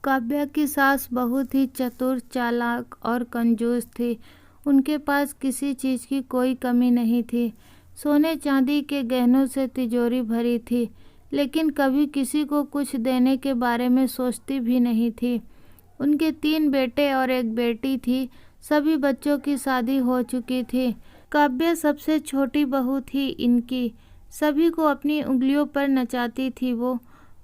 काव्या की सास बहुत ही चतुर, चालाक और कंजूस थी। उनके पास किसी चीज़ की कोई कमी नहीं थी। सोने चांदी के गहनों से तिजोरी भरी थी, लेकिन कभी किसी को कुछ देने के बारे में सोचती भी नहीं थी। उनके 3 बेटे और 1 बेटी थी। सभी बच्चों की शादी हो चुकी थी। काव्या सबसे छोटी बहू थी इनकी। सभी को अपनी उंगलियों पर नचाती थी वो,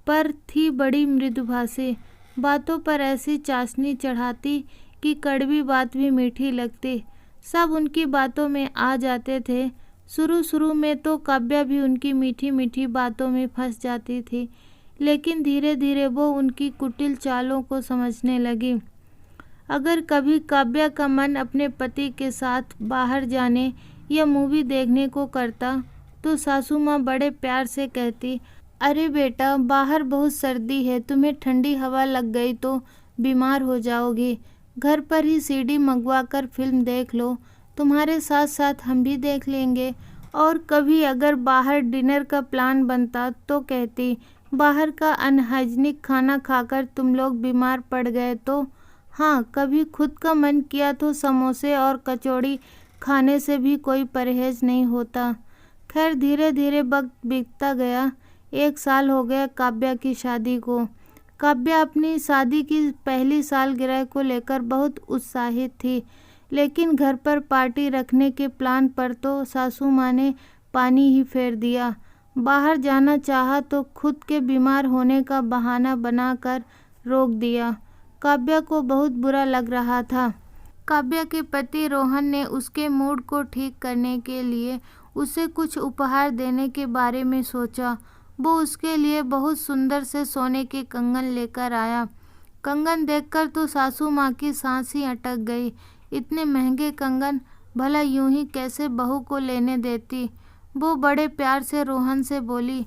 पर थी बड़ी मृदुभाषी। बातों पर ऐसी चाशनी चढ़ाती कि कड़वी बात भी मीठी लगती। सब उनकी बातों में आ जाते थे। शुरू शुरू में तो काव्या भी उनकी मीठी मीठी बातों में फंस जाती थी, लेकिन धीरे धीरे वो उनकी कुटिल चालों को समझने लगी। अगर कभी काव्या का मन अपने पति के साथ बाहर जाने या मूवी देखने को करता, तो सासू माँ बड़े प्यार से कहती, अरे बेटा, बाहर बहुत सर्दी है, तुम्हें ठंडी हवा लग गई तो बीमार हो जाओगी। घर पर ही सीडी मंगवा कर फिल्म देख लो, तुम्हारे साथ साथ हम भी देख लेंगे। और कभी अगर बाहर डिनर का प्लान बनता तो कहती, बाहर का अनहाइजीनिक खाना खाकर तुम लोग बीमार पड़ गए तो। हाँ, कभी खुद का मन किया तो समोसे और कचौड़ी खाने से भी कोई परहेज नहीं होता। खैर, धीरे धीरे वक्त बीतता गया। 1 साल हो गया काव्या की शादी को। काव्या अपनी शादी की पहली सालगिरह को लेकर बहुत उत्साहित थी, लेकिन घर पर पार्टी रखने के प्लान पर तो सासू माँ ने पानी ही फेर दिया। बाहर जाना चाहा तो खुद के बीमार होने का बहाना बनाकर रोक दिया। काव्या को बहुत बुरा लग रहा था। काव्या के पति रोहन ने उसके मूड को ठीक करने के लिए उसे कुछ उपहार देने के बारे में सोचा। वो उसके लिए बहुत सुंदर से सोने के कंगन लेकर आया। कंगन देखकर तो सासू माँ की सांस ही अटक गई। इतने महंगे कंगन भला यूं ही कैसे बहू को लेने देती। वो बड़े प्यार से रोहन से बोली,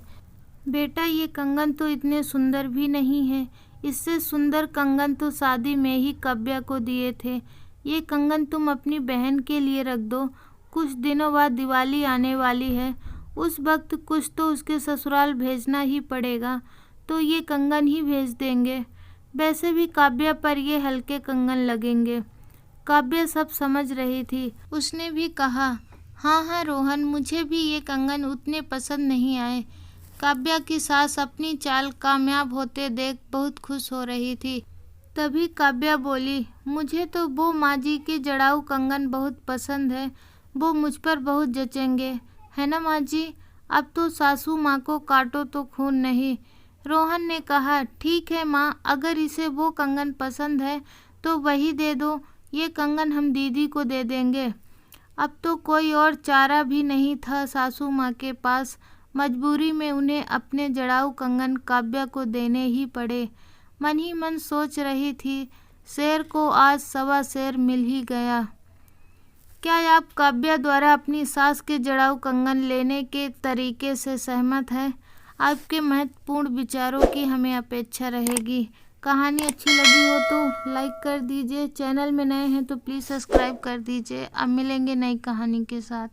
बेटा, ये कंगन तो इतने सुंदर भी नहीं है। इससे सुंदर कंगन तो शादी में ही काव्या को दिए थे। ये कंगन तुम अपनी बहन के लिए रख दो। कुछ दिनों बाद दिवाली आने वाली है, उस वक्त कुछ तो उसके ससुराल भेजना ही पड़ेगा, तो ये कंगन ही भेज देंगे। वैसे भी काव्या पर ये हल्के कंगन लगेंगे। काव्या सब समझ रही थी। उसने भी कहा, हाँ हाँ रोहन, मुझे भी ये कंगन उतने पसंद नहीं आए। काव्या की सास अपनी चाल कामयाब होते देख बहुत खुश हो रही थी। तभी काव्या बोली, मुझे तो वो माँ जी के जड़ाऊ कंगन बहुत पसंद है। वो मुझ पर बहुत जचेंगे, है ना माँ जी? अब तो सासू माँ को काटो तो खून नहीं। रोहन ने कहा, ठीक है माँ, अगर इसे वो कंगन पसंद है तो वही दे दो। ये कंगन हम दीदी को दे देंगे। अब तो कोई और चारा भी नहीं था सासू माँ के पास। मजबूरी में उन्हें अपने जड़ाऊ कंगन काव्या को देने ही पड़े। मन ही मन सोच रही थी, शेर को आज 1.25 शेर मिल ही गया। क्या आप काव्या द्वारा अपनी सास के जड़ाऊ कंगन लेने के तरीके से सहमत हैं? आपके महत्वपूर्ण विचारों की हमें अपेक्षा रहेगी। कहानी अच्छी लगी हो तो लाइक कर दीजिए। चैनल में नए हैं तो प्लीज़ सब्सक्राइब कर दीजिए। अब मिलेंगे नई कहानी के साथ।